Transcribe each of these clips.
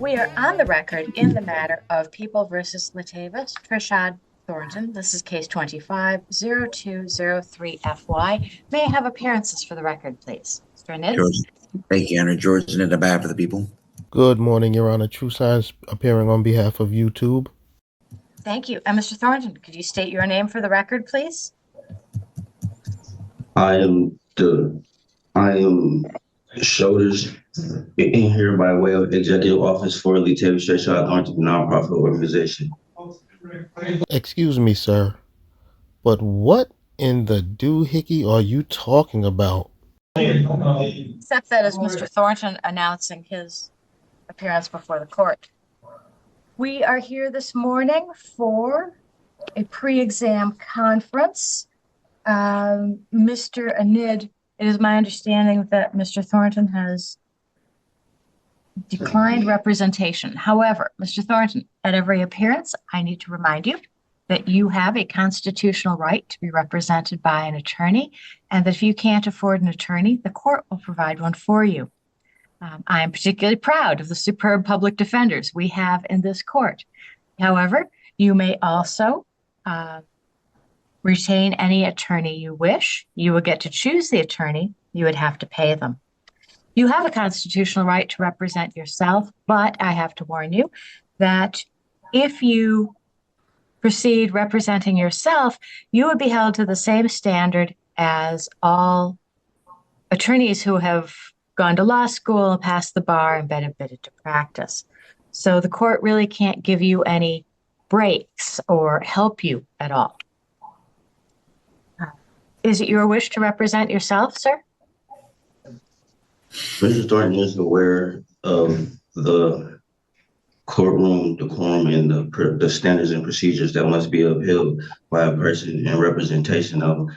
We are on the record in the matter of People versus Latavis, Trishad Thornton. This is case 25-0203-FY. May I have appearances for the record, please? Mr. Nid? George, thank you, Honor. George, in the behalf of the people. Good morning, Your Honor. True Science appearing on behalf of YouTube. Thank you. And Mr. Thornton, could you state your name for the record, please? I am Shoulders in here by way of Executive Office for Latavius Trishad Thornton, nonprofit organization. Excuse me, sir, but what in the doohickey are you talking about? Except that is Mr. Thornton announcing his appearance before the court. We are here this morning for a pre-exam conference. Mr. Anid, it is my understanding that Mr. Thornton has declined representation. However, Mr. Thornton, at every appearance, I need to remind you that you have a constitutional right to be represented by an attorney, and that if you can't afford an attorney, the court will provide one for you. I am particularly proud of the superb public defenders we have in this court. However, you may also retain any attorney you wish. You will get to choose the attorney. You would have to pay them. You have a constitutional right to represent yourself, but I have to warn you that if you proceed representing yourself, you would be held to the same standard as all attorneys who have gone to law school and passed the bar and been admitted to practice. So the court really can't give you any breaks or help you at all. Is it your wish to represent yourself, sir? Mr. Thornton is aware of the courtroom decorum and the standards and procedures that must be upheld by a person in representation of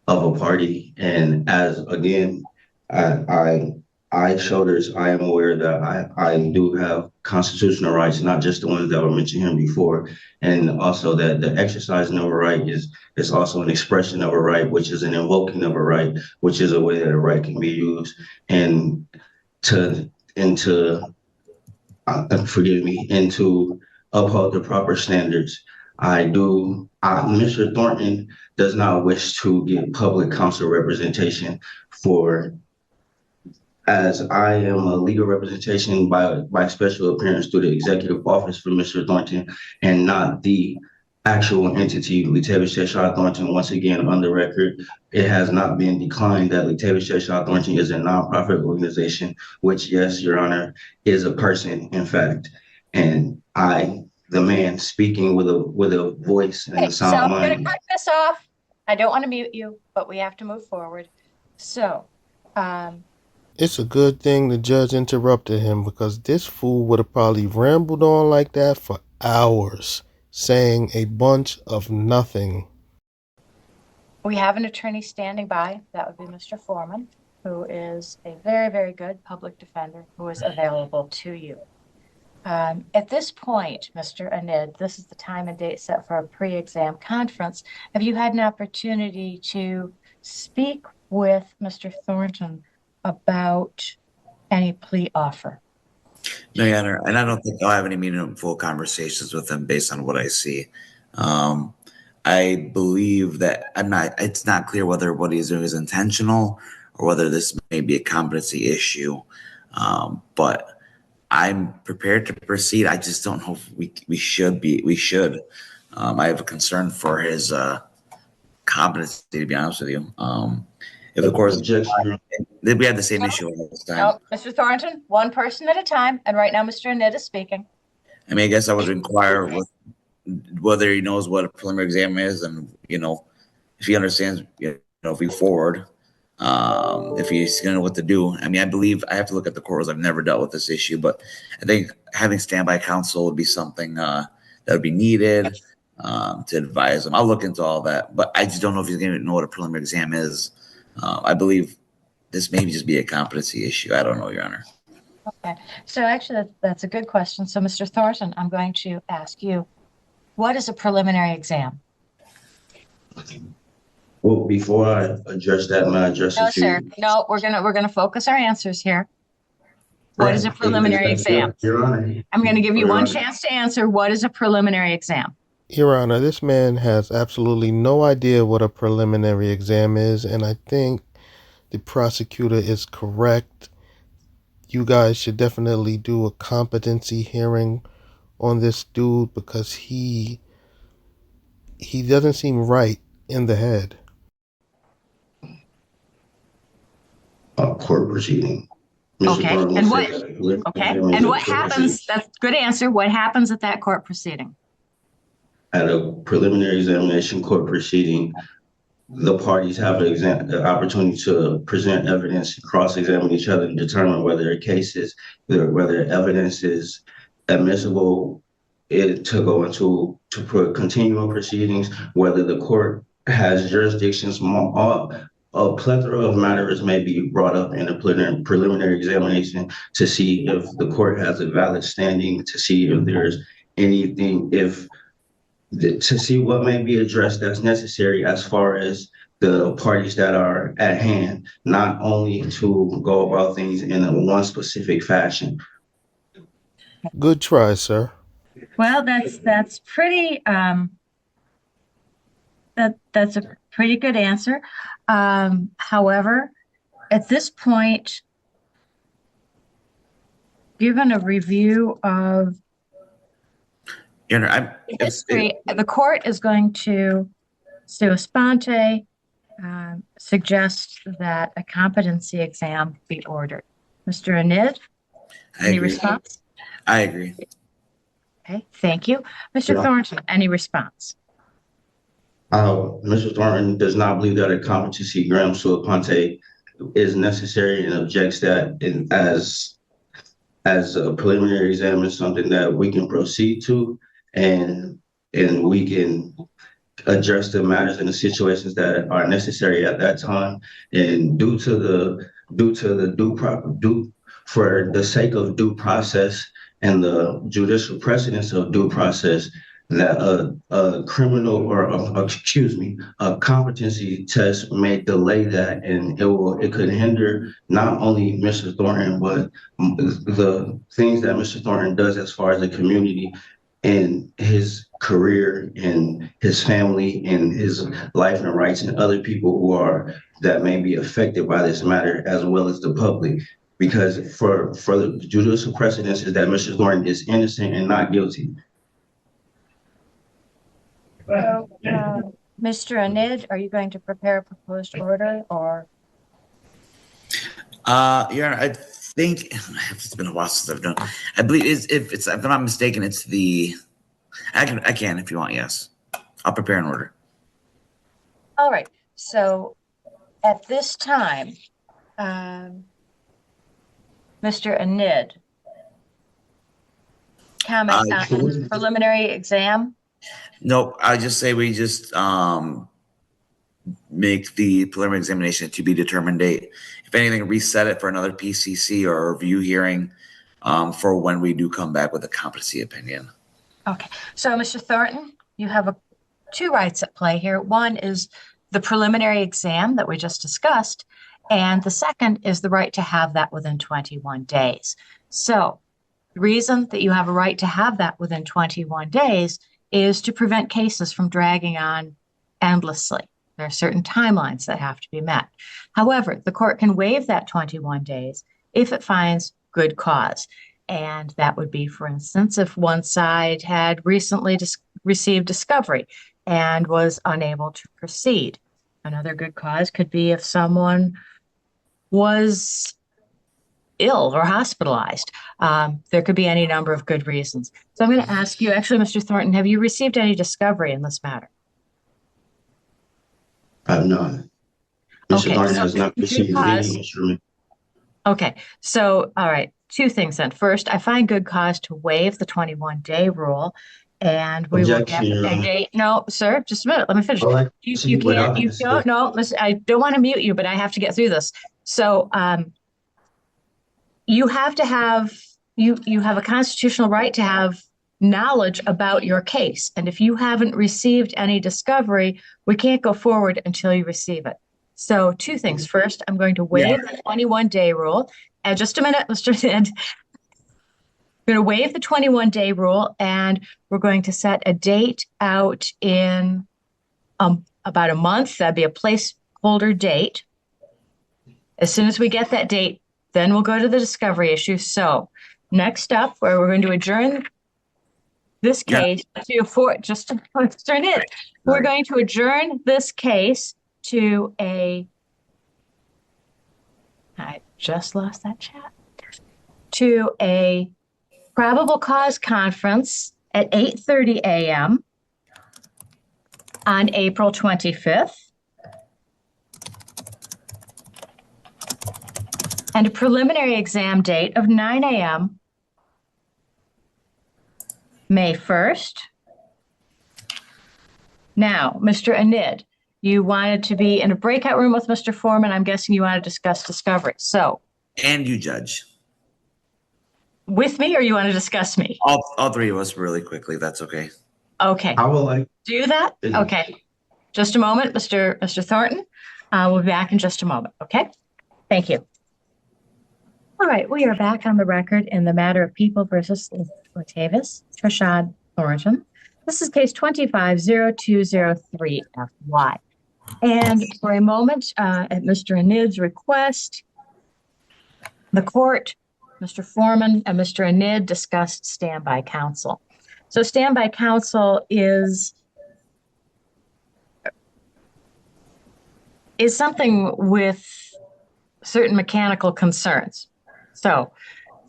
a party. And as again, Shoulders, I am aware that I do have constitutional rights, not just the ones that were mentioned here before, and also that the exercising of a right is also an expression of a right, which is an invoking of a right, which is a way that a right can be used and to uphold the proper standards. Mr. Thornton does not wish to get public counsel representation as I am a legal representation by special appearance through the executive office for Mr. Thornton and not the actual entity, Latavius Trishad Thornton. Once again, on the record, it has not been declined that Latavius Trishad Thornton is a nonprofit organization, which, yes, Your Honor, is a person, in fact. And I, the man speaking with a voice and a sound mind. I'm going to cut this off. I don't want to mute you, but we have to move forward. So, It's a good thing the judge interrupted him, because this fool would have probably rambled on like that for hours, saying a bunch of nothing. We have an attorney standing by. That would be Mr. Foreman, who is a very, very good public defender who is available to you. At this point, Mr. Anid, this is the time and date set for a pre-exam conference. Have you had an opportunity to speak with Mr. Thornton about any plea offer? No, Your Honor, and I don't think I'll have any meaningful conversations with him based on what I see. I believe that it's not clear whether what he's doing is intentional or whether this may be a competency issue. But I'm prepared to proceed. I just don't know if we should. I have a concern for his competency, to be honest with you. If the court we had the same issue this time. No, Mr. Thornton, one person at a time. And right now, Mr. Anid is speaking. I mean, I guess I would inquire with whether he knows what a preliminary exam is, and if he understands, if we forward, if he's gonna know what to do. I mean, I believe I have to look at the court rules. I've never dealt with this issue, but I think having standby counsel would be something that would be needed to advise him. I'll look into all that, but I just don't know if he's gonna know what a preliminary exam is. I believe this may just be a competency issue. I don't know, Your Honor. Okay, so actually that's a good question. So Mr. Thornton, I'm going to ask you, what is a preliminary exam? Well, before I address that, may I address No, it to sir. you? No, we're gonna focus our answers here. What is a preliminary exam? Your Honor. I'm going to give you Your one Honor. chance to answer. What is a preliminary exam? Your Honor, this man has absolutely no idea what a preliminary exam is, and I think the prosecutor is correct. You guys should definitely do a competency hearing on this dude because he doesn't seem right in the head. Court proceeding. Mr. Okay, Thornton and will what? say that preliminary Okay, exam is and a what court happens? proceeding. That's a good answer. What happens at that court proceeding? At a preliminary examination court proceeding, the parties have the opportunity to present evidence, cross-examine each other, and determine whether whether evidence is admissible to go into continuing proceedings, whether the court has jurisdictions. A plethora of matters may be brought up in a preliminary examination to see if the court has a valid standing, to see if there's anything, to see what may be addressed that's necessary as far as the parties that are at hand, not only to go about things in one specific fashion. Good try, sir. Well, that's pretty that's a pretty good answer. However, at this point, given a review of Your Honor, history, the court is going to sua sponte suggest that a competency exam be ordered. Mr. Anid, I any agree. response? I agree. Okay, thank you. Mr. Yeah. Thornton, any response? Mr. Thornton does not believe that a competency exam sua sponte is necessary and objects that as a preliminary exam is something that we can proceed to and we can address the matters and the situations that are necessary at that time. And for the sake of due process and the judicial precedence of due process, that a criminal or a competency test may delay that, and it could hinder not only Mr. Thornton, but the things that Mr. Thornton does as far as the community and his career and his family and his life and rights and other people that may be affected by this matter, as well as the public. Because for the judicial precedence is that Mr. Thornton is innocent and not guilty. So, Mr. Anid, are you going to prepare a proposed order or? Your Honor, I think it's been a while since I've done. I believe if I'm not mistaken, it's the. I can if you want. Yes, I'll prepare an order. All right. So, at this time, Mr. Anid, comments on the preliminary exam? Nope. I just say we just make the preliminary examination to be determined date. If anything, reset it for another PCC or review hearing for when we do come back with a competency opinion. Okay. So, Mr. Thornton, you have two rights at play here. One is the preliminary exam that we just discussed, and the second is the right to have that within 21 days. So, the reason that you have a right to have that within 21 days is to prevent cases from dragging on endlessly. There are certain timelines that have to be met. However, the court can waive that 21 days if it finds good cause. And that would be, for instance, if one side had recently received discovery and was unable to proceed. Another good cause could be if someone was ill or hospitalized. There could be any number of good reasons. So I'm going to ask you, actually, Mr. Thornton, have you received any discovery in this matter? I have not. Mr. Thornton has not received any instrument. Okay, so, all right, two things then. First, I find good cause to waive the 21-day rule, and we will get a date. No, sir, just a minute. Let me finish. You don't. No, listen, I don't want to mute you, but I have to get through this. So, you have to have you have a constitutional right to have knowledge about your case, and if you haven't received any discovery, we can't go forward until you receive it. So, two things. First, I'm going to waive the 21-day rule, just a minute, Mr. Sid. We're going to waive the 21-day rule, and we're going to set a date out in about a month. That'd be a placeholder date. As soon as we get that date, then we'll go to the discovery issue. So next up, where we're going to adjourn this case we're going to adjourn this case to I just lost that chat, to a probable cause conference at 8:30 a.m. on April 25th. And a preliminary exam date of 9 a.m. May 1st. Now, Mr. Anid, you wanted to be in a breakout room with Mr. Foreman. I'm guessing you want to discuss discovery. So. And you, Judge. With me, or you want to discuss me? All three of us really quickly. That's okay. Okay. I would like. Do that? Okay. Just a moment, Mr. Thornton. We'll be back in just a moment. Okay. Thank you. All right, we are back on the record in the matter of People versus Latavis Trashad Thornton. This is case 25-0203-FY. And for a moment, at Mr. Anid's request, the court, Mr. Foreman and Mr. Anid discussed standby counsel. So standby counsel is something with certain mechanical concerns. So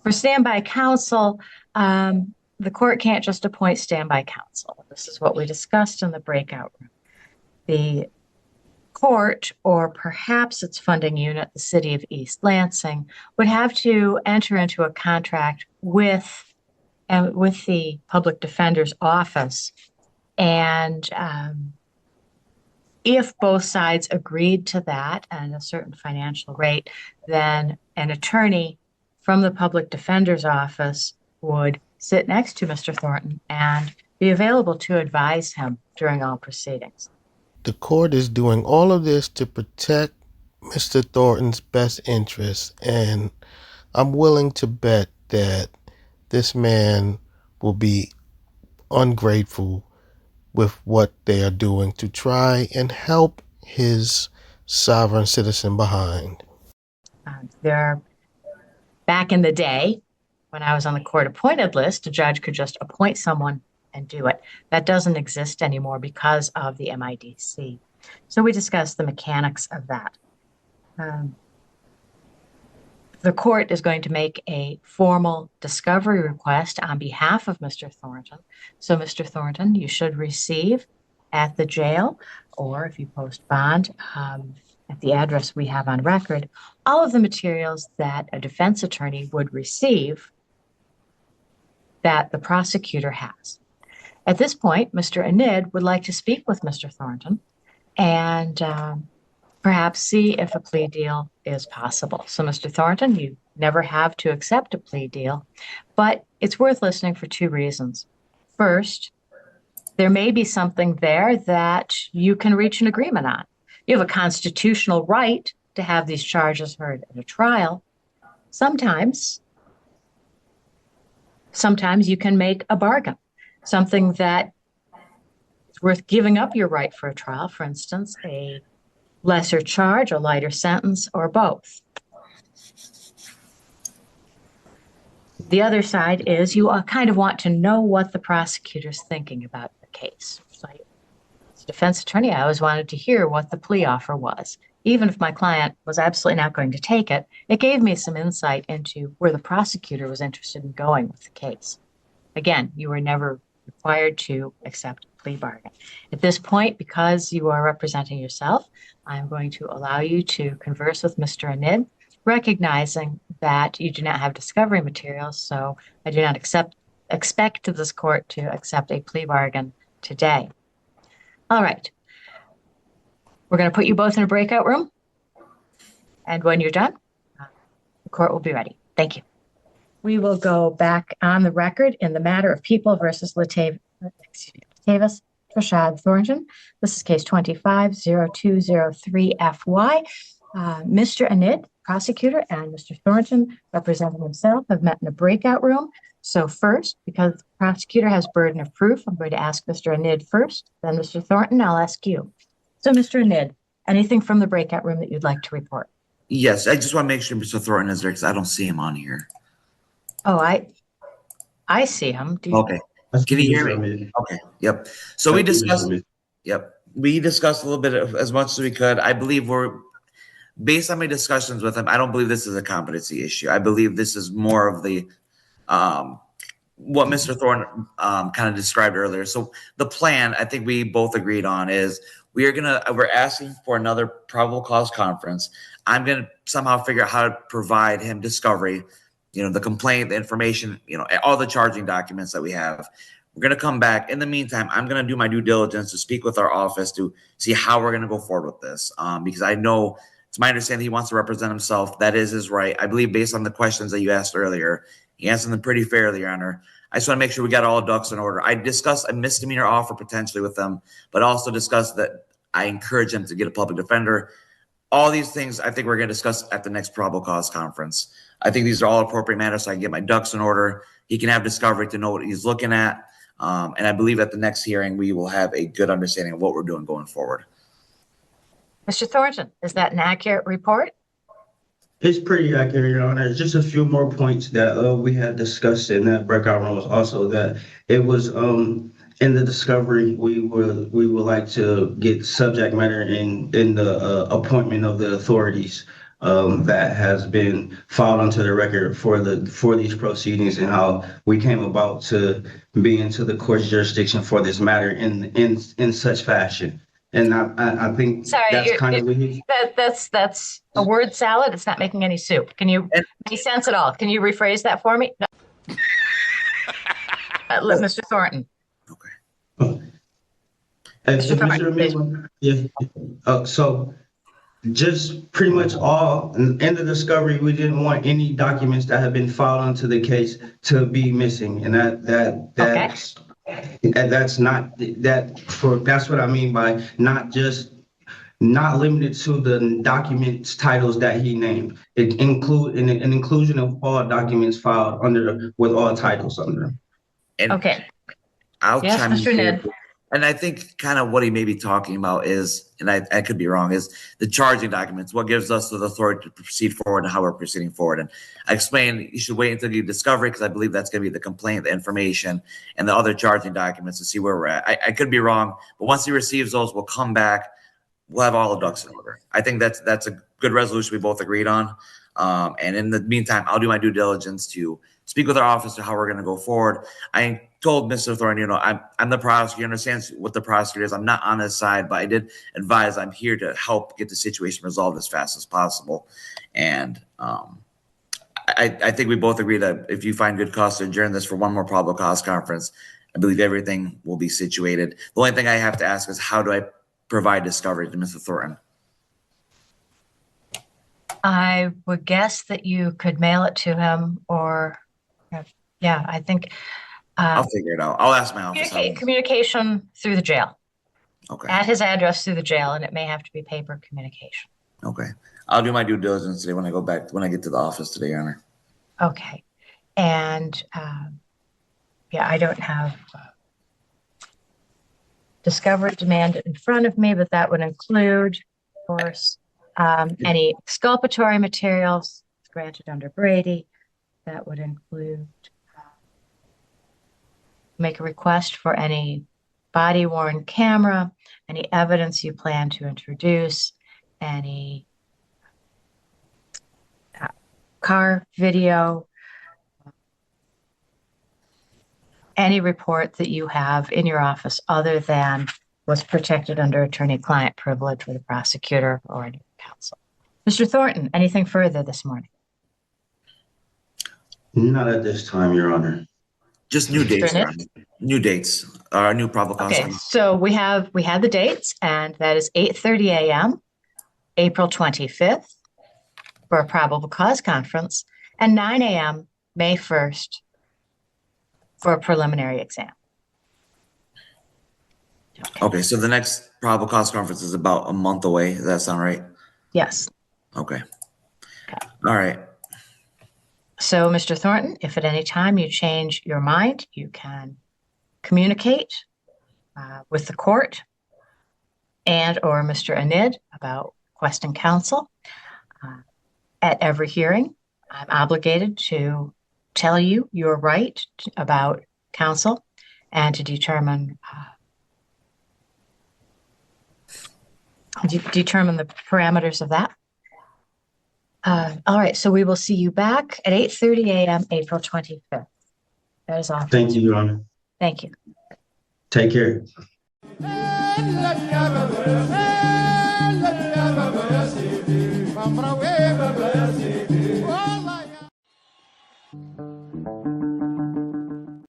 for standby counsel, the court can't just appoint standby counsel. This is what we discussed in the breakout room. The court, or perhaps its funding unit, the city of East Lansing, would have to enter into a contract with the public defender's office. And if both sides agreed to that and a certain financial rate, then an attorney from the public defender's office would sit next to Mr. Thornton and be available to advise him during all proceedings. The court is doing all of this to protect Mr. Thornton's best interests, and I'm willing to bet that this man will be ungrateful with what they are doing to try and help his sovereign citizen behind. Back in the day, when I was on the court appointed list, a judge could just appoint someone and do it. That doesn't exist anymore because of the MIDC. So we discussed the mechanics of that. The court is going to make a formal discovery request on behalf of Mr. Thornton. So Mr. Thornton, you should receive at the jail, or if you post bond, at the address we have on record, all of the materials that a defense attorney would receive that the prosecutor has. At this point, Mr. Anid would like to speak with Mr. Thornton and perhaps see if a plea deal is possible. So, Mr. Thornton, you never have to accept a plea deal, but it's worth listening for two reasons. First, there may be something there that you can reach an agreement on. You have a constitutional right to have these charges heard at a trial. Sometimes you can make a bargain, something that is worth giving up your right for a trial, for instance, a lesser charge, a lighter sentence, or both. The other side is you kind of want to know what the prosecutor's thinking about the case. So as a defense attorney, I always wanted to hear what the plea offer was. Even if my client was absolutely not going to take it, it gave me some insight into where the prosecutor was interested in going with the case. Again, you were never required to accept a plea bargain. At this point, because you are representing yourself, I'm going to allow you to converse with Mr. Anid, recognizing that you do not have discovery materials, so I do not expect this court to accept a plea bargain today. All right. We're going to put you both in a breakout room, and when you're done, the court will be ready. Thank you. We will go back on the record in the matter of People versus Latavis Trashad Thornton. This is case 25-0203-FY. Mr. Anid, prosecutor and Mr. Thornton, representing himself, have met in a breakout room. So first, because the prosecutor has burden of proof, I'm going to ask Mr. Anid first, then Mr. Thornton, I'll ask you. So Mr. Anid, anything from the breakout room that you'd like to report? Yes, I just want to make sure Mr. Thornton is there because I don't see him on here. Oh, I see him. Do you? Okay. Can you hear me? Okay. Yep. So we discussed. Yep. We discussed a little bit of as much as we could. I believe based on my discussions with him, I don't believe this is a competency issue. I believe this is more of the what Mr. Thornton kind of described earlier. So the plan, I think we both agreed on, is we're asking for another probable cause conference. I'm gonna somehow figure out how to provide him discovery, the complaint, the information, all the charging documents that we have. We're gonna come back. In the meantime, I'm gonna do my due diligence to speak with our office to see how we're gonna go forward with this. Because I know it's my understanding he wants to represent himself. That is his right. I believe based on the questions that you asked earlier, he answered them pretty fairly, Your Honor. I just want to make sure we got all ducks in order. I discussed a misdemeanor offer potentially with them, but also discussed that I encourage him to get a public defender. All these things I think we're going to discuss at the next probable cause conference. I think these are all appropriate matters so I can get my ducks in order. He can have discovery to know what he's looking at. And I believe at the next hearing, we will have a good understanding of what we're doing going forward. Mr. Thornton, is that an accurate report? It's pretty accurate, Your Honor. Just a few more points that we had discussed in that breakout room was also that it was in the discovery we would like to get subject matter in the appointment of the authorities that has been filed onto the record for these proceedings and how we came about to be into the court's jurisdiction for this matter in such fashion. And I think that's kind of that's a word salad. It's not making any soup. Can you make sense at all? Can you rephrase that for me? No. Mr. Thornton. Okay. So just pretty much all in the discovery, we didn't want any documents that have been filed onto the case to be missing, and that's. Okay. And that's what I mean by not limited to the documents titles that he named. It include an inclusion of all documents filed with all titles under them. And okay. I'll chime in Mr. Ned. And I think kind of what he may be talking about is, and I could be wrong, is the charging documents, what gives us the authority to proceed forward and how we're proceeding forward. And I explained you should wait until you discover it because I believe that's going to be the complaint, the information, and the other charging documents to see where we're at. I could be wrong, but once he receives those, we'll come back. We'll have all the ducks in order. I think that's a good resolution we both agreed on. And in the meantime, I'll do my due diligence to speak with our office to how we're going to go forward. I told Mr. Thornton, I'm the prosecutor. He understands what the prosecutor is. I'm not on his side, but I did advise I'm here to help get the situation resolved as fast as possible. And I think we both agree that if you find good cause to adjourn this for one more probable cause conference, I believe everything will be situated. The only thing I have to ask is how do I provide discovery to Mr. Thornton? I would guess that you could mail it to him or, yeah, I think. I'll figure it out. I'll ask my office. Communication through the jail. Okay. At his address through the jail, and it may have to be paper communication. Okay. I'll do my due diligence today when I get to the office today, Your Honor. Okay. And, I don't have discovery demand in front of me, but that would include, of course, any exculpatory materials granted under Brady. That would include make a request for any body-worn camera, any evidence you plan to introduce, any car video, any report that you have in your office other than was protected under attorney-client privilege with a prosecutor or any counsel. Mr. Thornton, anything further this morning? Not at this time, Your Honor. Just new dates. New dates. New probable cause. Okay, so we had the dates, and that is 8:30 a.m., April 25th, for a probable cause conference, and 9 a.m., May 1st, for a preliminary exam. Okay, so the next probable cause conference is about a month away. Does that sound right? Yes. Okay. All right. So, Mr. Thornton, if at any time you change your mind, you can communicate with the court and or Mr. Anid about requesting counsel. At every hearing, I'm obligated to tell you your right about counsel and to determine the parameters of that. All right, so we will see you back at 8:30 a.m. April 25th. That is all. Thank you, Your Honor. Thank you. Take care.